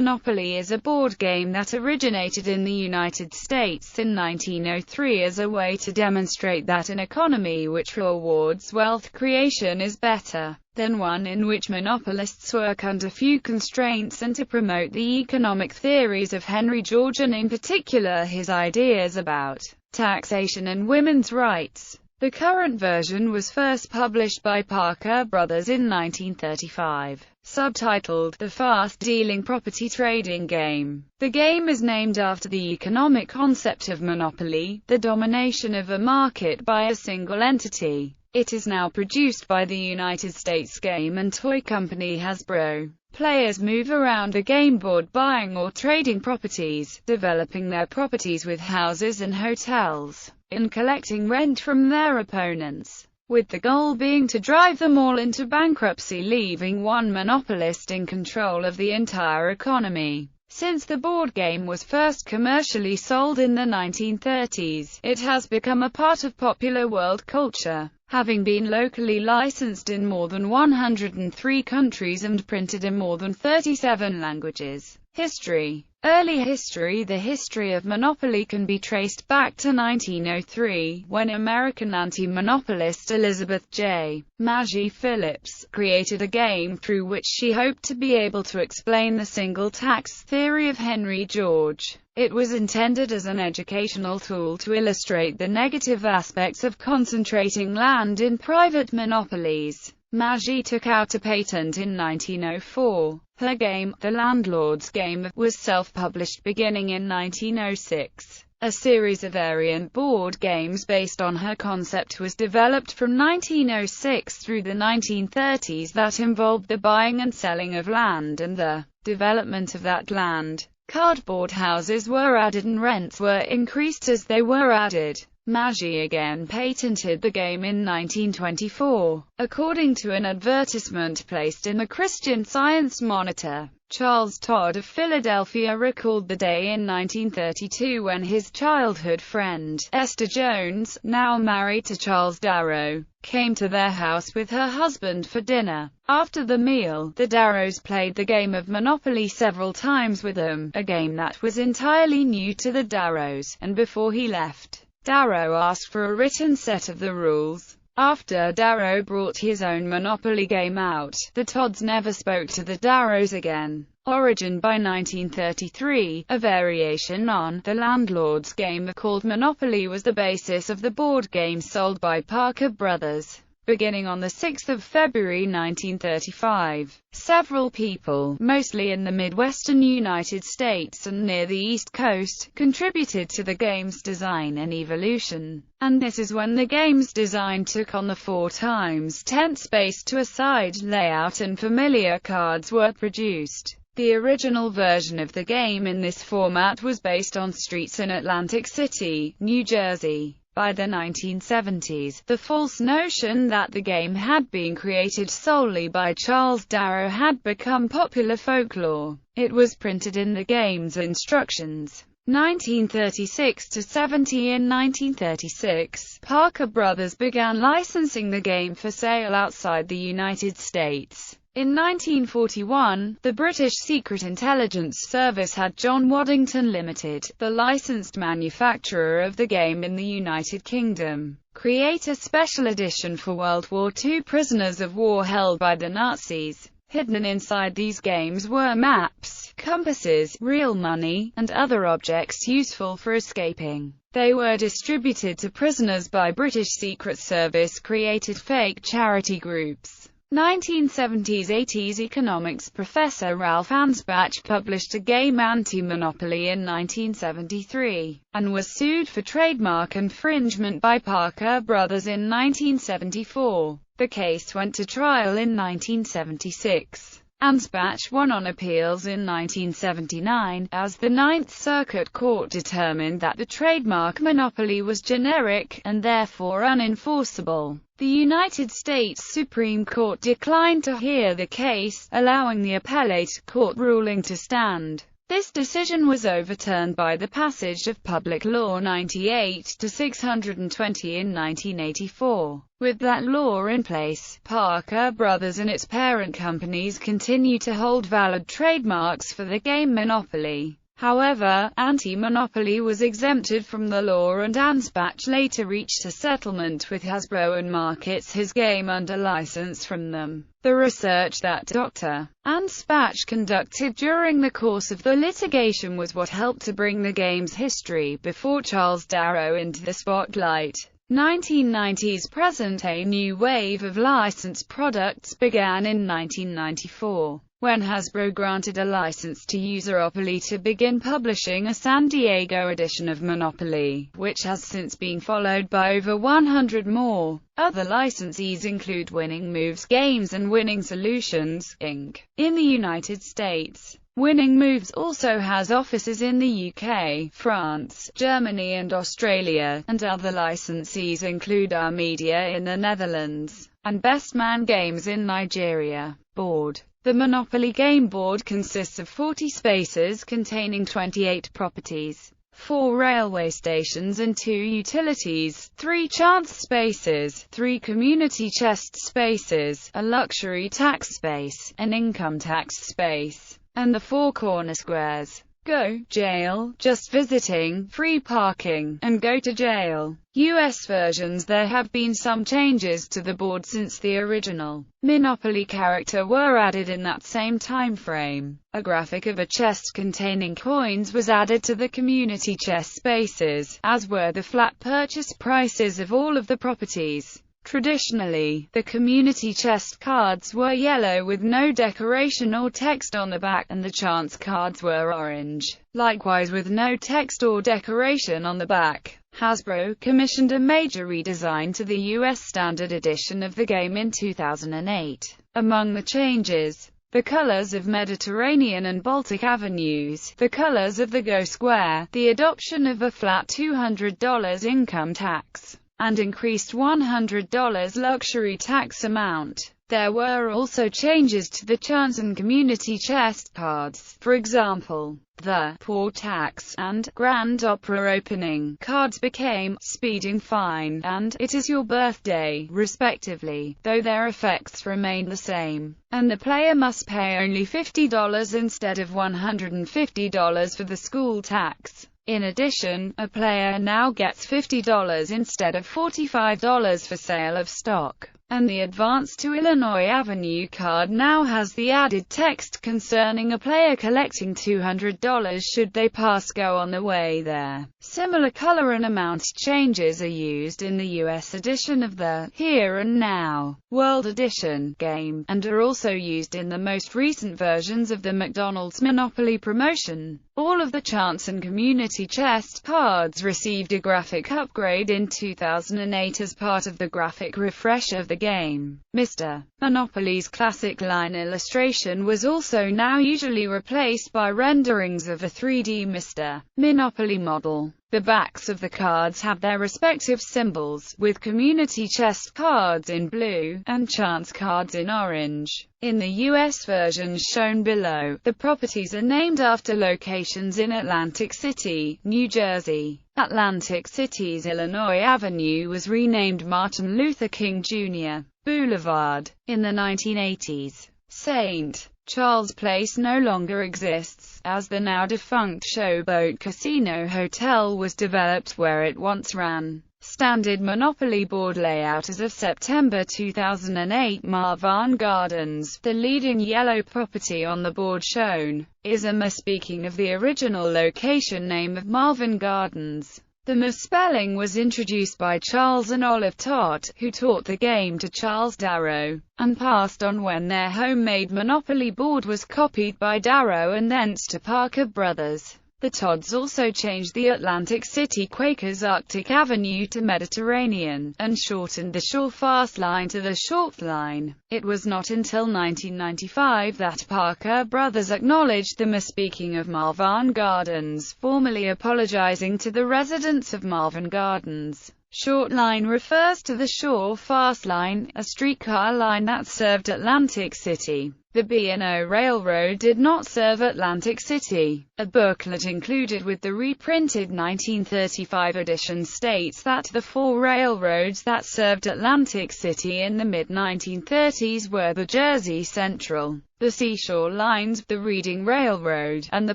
Monopoly is a board game that originated in the United States in 1903 as a way to demonstrate that an economy which rewards wealth creation is better than one in which monopolists work under few constraints, and to promote the economic theories of Henry George and in particular his ideas about taxation and women's rights. The current version was first published by Parker Brothers in 1935, subtitled The Fast-Dealing Property Trading Game. The game is named after the economic concept of monopoly, the domination of a market by a single entity. It is now produced by the United States game and toy company Hasbro. Players move around the game board buying or trading properties, developing their properties with houses and hotels, and collecting rent from their opponents, with the goal being to drive them all into bankruptcy, leaving one monopolist in control of the entire economy. Since the board game was first commercially sold in the 1930s, it has become a part of popular world culture, having been locally licensed in more than 103 countries and printed in more than 37 languages. History. Early history. The history of Monopoly can be traced back to 1903, when American anti-monopolist Elizabeth J. Magie Phillips created a game through which she hoped to be able to explain the single tax theory of Henry George. It was intended as an educational tool to illustrate the negative aspects of concentrating land in private monopolies. Magie took out a patent in 1904. Her game, The Landlord's Game, was self-published beginning in 1906. A series of variant board games based on her concept was developed from 1906 through the 1930s that involved the buying and selling of land and the development of that land. Cardboard houses were added and rents were increased as they were added. Magie again patented the game in 1924. According to an advertisement placed in the Christian Science Monitor, Charles Todd of Philadelphia recalled the day in 1932 when his childhood friend, Esther Jones, now married to Charles Darrow, came to their house with her husband for dinner. After the meal, the Darrows played the game of Monopoly several times with them, a game that was entirely new to the Darrows, and before he left, Darrow asked for a written set of the rules. After Darrow brought his own Monopoly game out, the Todds never spoke to the Darrows again. Origin. By 1933, a variation on The Landlord's Game called Monopoly was the basis of the board game sold by Parker Brothers. Beginning on 6 February 1935, several people, mostly in the Midwestern United States and near the East Coast, contributed to the game's design and evolution. And this is when the game's design took on the 4x10 space to a side layout and familiar cards were produced. The original version of the game in this format was based on streets in Atlantic City, New Jersey. By the 1970s, the false notion that the game had been created solely by Charles Darrow had become popular folklore. It was printed in the game's instructions. 1936 to 70. In 1936, Parker Brothers began licensing the game for sale outside the United States. In 1941, the British Secret Intelligence Service had John Waddington Limited, the licensed manufacturer of the game in the United Kingdom, create a special edition for World War II prisoners of war held by the Nazis. Hidden inside these games were maps, compasses, real money, and other objects useful for escaping. They were distributed to prisoners by British Secret Service-created fake charity groups. 1970s-80s economics professor Ralph Ansbach published a game Anti-Monopoly in 1973, and was sued for trademark infringement by Parker Brothers in 1974. The case went to trial in 1976. Ansbach won on appeals in 1979, as the Ninth Circuit Court determined that the trademark monopoly was generic, and therefore unenforceable. The United States Supreme Court declined to hear the case, allowing the appellate court ruling to stand. This decision was overturned by the passage of Public Law 98-620 in 1984. With that law in place, Parker Brothers and its parent companies continue to hold valid trademarks for the game Monopoly. However, anti-monopoly was exempted from the law, and Anspach later reached a settlement with Hasbro and markets his game under license from them. The research that Dr. Anspach conducted during the course of the litigation was what helped to bring the game's history before Charles Darrow into the spotlight. 1990s present. A new wave of licensed products began in 1994, when Hasbro granted a license to Useropoly to begin publishing a San Diego edition of Monopoly, which has since been followed by over 100 more. Other licensees include Winning Moves Games and Winning Solutions, Inc. In the United States, Winning Moves also has offices in the UK, France, Germany and Australia, and other licensees include Our Media in the Netherlands, and Best Man Games in Nigeria. Board. The Monopoly game board consists of 40 spaces containing 28 properties, 4 railway stations and 2 utilities, 3 chance spaces, 3 community chest spaces, a luxury tax space, an income tax space, and the 4 corner squares. Go, jail, just visiting, free parking, and go to jail. US versions. There have been some changes to the board since the original Monopoly character were added in that same time frame. A graphic of a chest containing coins was added to the community chest spaces, as were the flat purchase prices of all of the properties. Traditionally, the community chest cards were yellow with no decoration or text on the back, and the chance cards were orange, likewise with no text or decoration on the back. Hasbro commissioned a major redesign to the US standard edition of the game in 2008. Among the changes, the colors of Mediterranean and Baltic avenues, the colors of the Go Square, the adoption of a flat $200 income tax, and increased $100 luxury tax amount. There were also changes to the chance and community chest cards. For example, the Poor Tax and Grand Opera Opening cards became Speeding Fine and It Is Your Birthday, respectively, though their effects remained the same, and the player must pay only $50 instead of $150 for the school tax. In addition, a player now gets $50 instead of $45 for sale of stock, and the Advance to Illinois Avenue card now has the added text concerning a player collecting $200 should they pass go on the way there. Similar color and amount changes are used in the US edition of the Here and Now World Edition game, and are also used in the most recent versions of the McDonald's Monopoly promotion. All of the chance and community chest cards received a graphic upgrade in 2008 as part of the graphic refresh of the game. Mr. Monopoly's classic line illustration was also now usually replaced by renderings of a 3D Mr. Monopoly model. The backs of the cards have their respective symbols, with community chest cards in blue, and chance cards in orange. In the US versions shown below, the properties are named after locations in Atlantic City, New Jersey. Atlantic City's Illinois Avenue was renamed Martin Luther King Jr. Boulevard. In the 1980s, St. Charles Place no longer exists, as the now-defunct Showboat Casino Hotel was developed where it once ran. Standard Monopoly board layout as of September 2008. Malvern Gardens, the leading yellow property on the board shown, is a misspeaking of the original location name of Malvern Gardens. The misspelling was introduced by Charles and Olive Todd, who taught the game to Charles Darrow, and passed on when their homemade Monopoly board was copied by Darrow and thence to Parker Brothers. The Todds also changed the Atlantic City Quakers Arctic Avenue to Mediterranean, and shortened the Shore Fast Line to the Short Line. It was not until 1995 that Parker Brothers acknowledged the misspeaking of Malvern Gardens, formally apologizing to the residents of Malvern Gardens. Short Line refers to the Shore Fast Line, a streetcar line that served Atlantic City. The B&O Railroad did not serve Atlantic City. A booklet included with the reprinted 1935 edition states that the 4 railroads that served Atlantic City in the mid-1930s were the Jersey Central, the Seashore Lines, the Reading Railroad, and the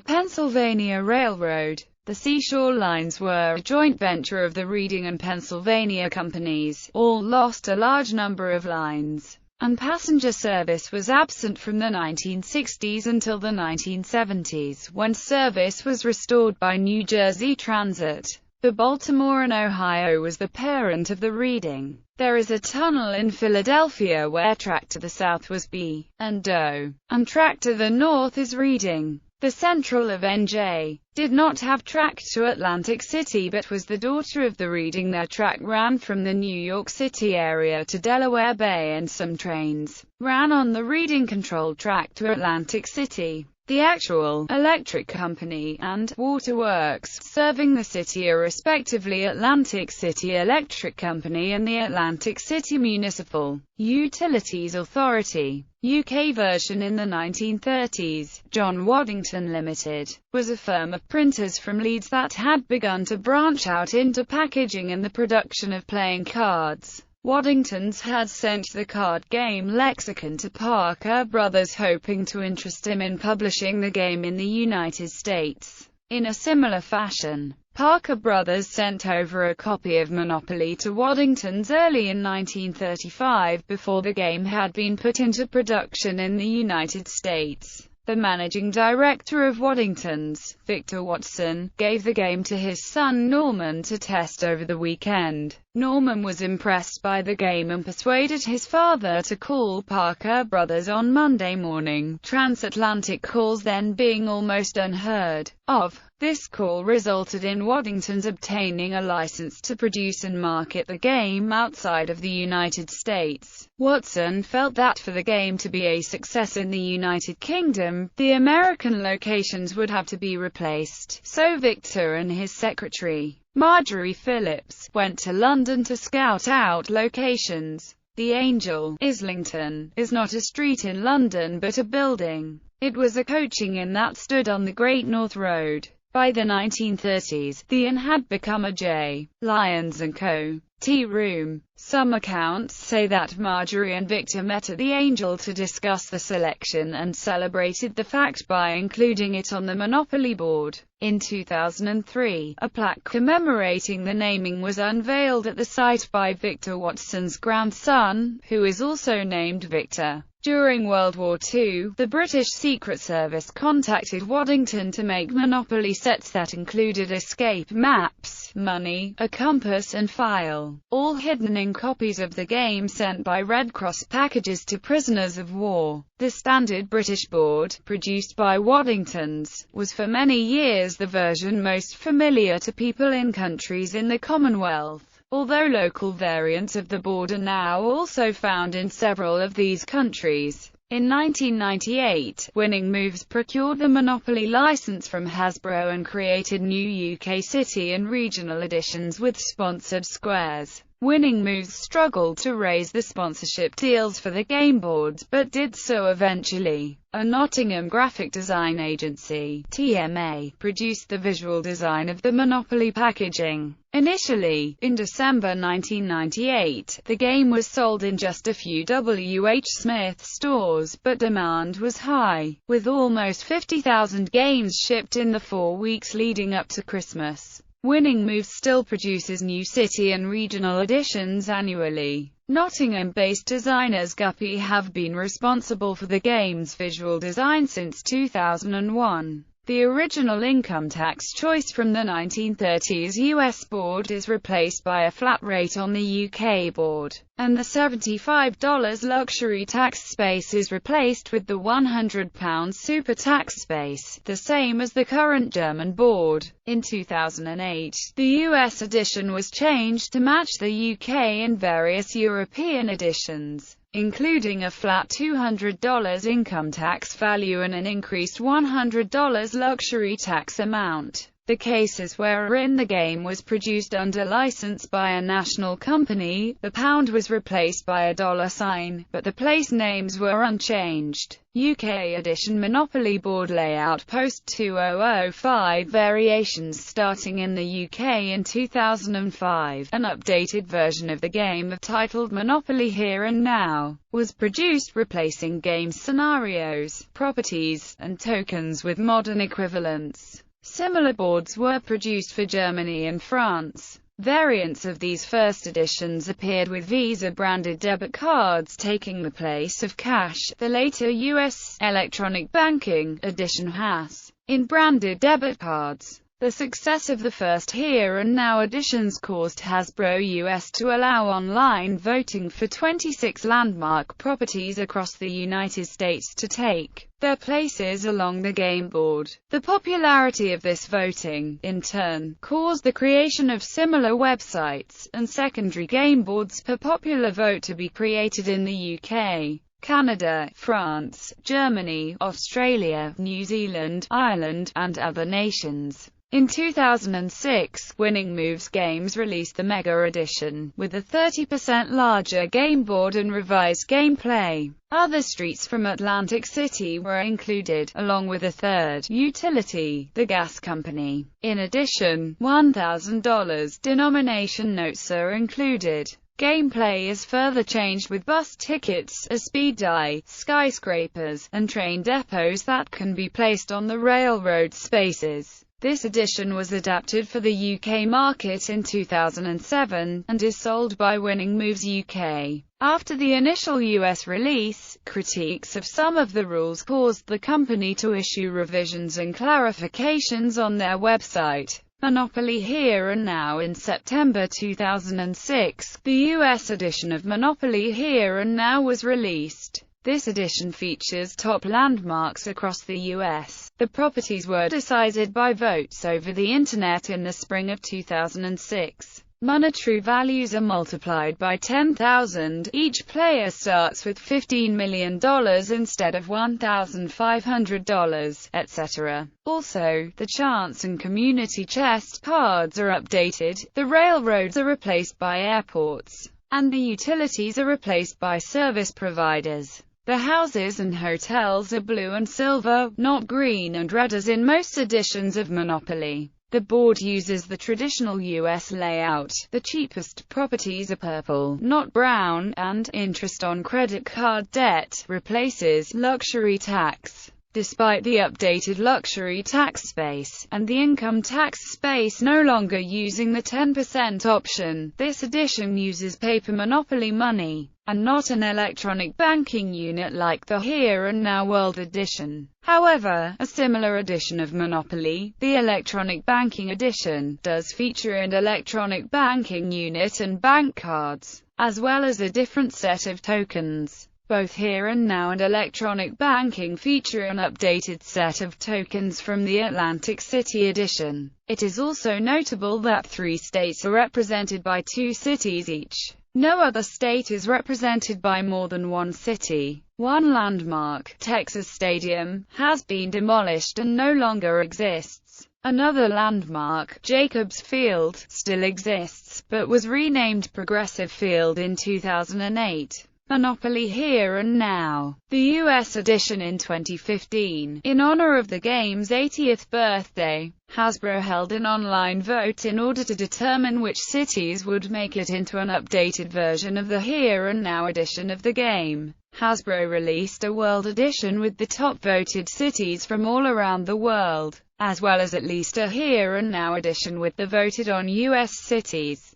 Pennsylvania Railroad. The Seashore Lines were a joint venture of the Reading and Pennsylvania companies. All lost a large number of lines, and passenger service was absent from the 1960s until the 1970s, when service was restored by New Jersey Transit. The Baltimore and Ohio was the parent of the Reading. There is a tunnel in Philadelphia where track to the south was B&O, and track to the north is Reading. The Central of NJ did not have track to Atlantic City but was the daughter of the Reading. Their track ran from the New York City area to Delaware Bay, and some trains ran on the Reading-controlled track to Atlantic City. The actual electric company and waterworks serving the city are respectively Atlantic City Electric Company and the Atlantic City Municipal Utilities Authority. UK version. In the 1930s, John Waddington Limited was a firm of printers from Leeds that had begun to branch out into packaging and the production of playing cards. Waddington's had sent the card game lexicon to Parker Brothers, hoping to interest him in publishing the game in the United States. In a similar fashion, Parker Brothers sent over a copy of Monopoly to Waddington's early in 1935 before the game had been put into production in the United States. The managing director of Waddington's, Victor Watson, gave the game to his son Norman to test over the weekend. Norman was impressed by the game and persuaded his father to call Parker Brothers on Monday morning, transatlantic calls then being almost unheard of. This call resulted in Waddington's obtaining a license to produce and market the game outside of the United States. Watson felt that for the game to be a success in the United Kingdom, the American locations would have to be replaced. So Victor and his secretary, Marjorie Phillips, went to London to scout out locations. The Angel, Islington, is not a street in London but a building. It was a coaching inn that stood on the Great North Road. By the 1930s, the inn had become a J. Lyons & Co. tea room. Some accounts say that Marjorie and Victor met at the Angel to discuss the selection and celebrated the fact by including it on the Monopoly board. In 2003, a plaque commemorating the naming was unveiled at the site by Victor Watson's grandson, who is also named Victor. During World War II, the British Secret Service contacted Waddington to make Monopoly sets that included escape maps, money, a compass and file, all hidden in copies of the game sent by Red Cross packages to prisoners of war. The standard British board, produced by Waddington's, was for many years the version most familiar to people in countries in the Commonwealth. Although local variants of the board are now also found in several of these countries. In 1998, Winning Moves procured the Monopoly license from Hasbro and created new UK city and regional editions with sponsored squares. Winning Moves struggled to raise the sponsorship deals for the game boards, but did so eventually. A Nottingham graphic design agency, TMA, produced the visual design of the Monopoly packaging. Initially, in December 1998, the game was sold in just a few W.H. Smith stores, but demand was high, with almost 50,000 games shipped in the 4 weeks leading up to Christmas. Winning Moves still produces new city and regional editions annually. Nottingham-based designers Guppy have been responsible for the game's visual design since 2001. The original income tax choice from the 1930s US board is replaced by a flat rate on the UK board, and the $75 luxury tax space is replaced with the £100 super tax space, the same as the current German board. In 2008, the US edition was changed to match the UK and various European editions, including a flat $200 income tax value and an increased $100 luxury tax amount. The cases wherein the game was produced under license by a national company, the pound was replaced by a dollar sign, but the place names were unchanged. UK edition Monopoly board layout post-2005 variations starting in the UK in 2005. An updated version of the game titled Monopoly Here and Now was produced, replacing game scenarios, properties, and tokens with modern equivalents. Similar boards were produced for Germany and France. Variants of these first editions appeared with Visa-branded debit cards taking the place of cash. The later U.S. electronic banking edition has in branded debit cards. The success of the first Here and Now editions caused Hasbro US to allow online voting for 26 landmark properties across the United States to take their places along the game board. The popularity of this voting, in turn, caused the creation of similar websites and secondary game boards per popular vote to be created in the UK, Canada, France, Germany, Australia, New Zealand, Ireland, and other nations. In 2006, Winning Moves Games released the Mega Edition, with a 30% larger game board and revised gameplay. Other streets from Atlantic City were included, along with a third utility, the gas company. In addition, $1,000 denomination notes are included. Gameplay is further changed with bus tickets, a speed die, skyscrapers, and train depots that can be placed on the railroad spaces. This edition was adapted for the UK market in 2007, and is sold by Winning Moves UK. After the initial US release, critiques of some of the rules caused the company to issue revisions and clarifications on their website. Monopoly Here and Now. In September 2006, the US edition of Monopoly Here and Now was released. This edition features top landmarks across the US. The properties were decided by votes over the Internet in the spring of 2006. Monetary values are multiplied by 10,000. Each player starts with $15 million instead of $1,500, etc. Also, the chance and community chest cards are updated, the railroads are replaced by airports, and the utilities are replaced by service providers. The houses and hotels are blue and silver, not green and red as in most editions of Monopoly. The board uses the traditional US layout. The cheapest properties are purple, not brown, and interest on credit card debt replaces luxury tax. Despite the updated luxury tax space, and the income tax space no longer using the 10% option, this edition uses paper Monopoly money, and not an electronic banking unit like the Here and Now World Edition. However, a similar edition of Monopoly, the Electronic Banking Edition, does feature an electronic banking unit and bank cards, as well as a different set of tokens. Both Here and Now and Electronic Banking feature an updated set of tokens from the Atlantic City edition. It is also notable that 3 states are represented by 2 cities each. No other state is represented by more than 1 city. One landmark, Texas Stadium, has been demolished and no longer exists. Another landmark, Jacobs Field, still exists, but was renamed Progressive Field in 2008. Monopoly Here and Now. The US edition in 2015. In honor of the game's 80th birthday, Hasbro held an online vote in order to determine which cities would make it into an updated version of the Here and Now edition of the game. Hasbro released a World Edition with the top voted cities from all around the world, as well as at least a Here and Now edition with the voted on US cities.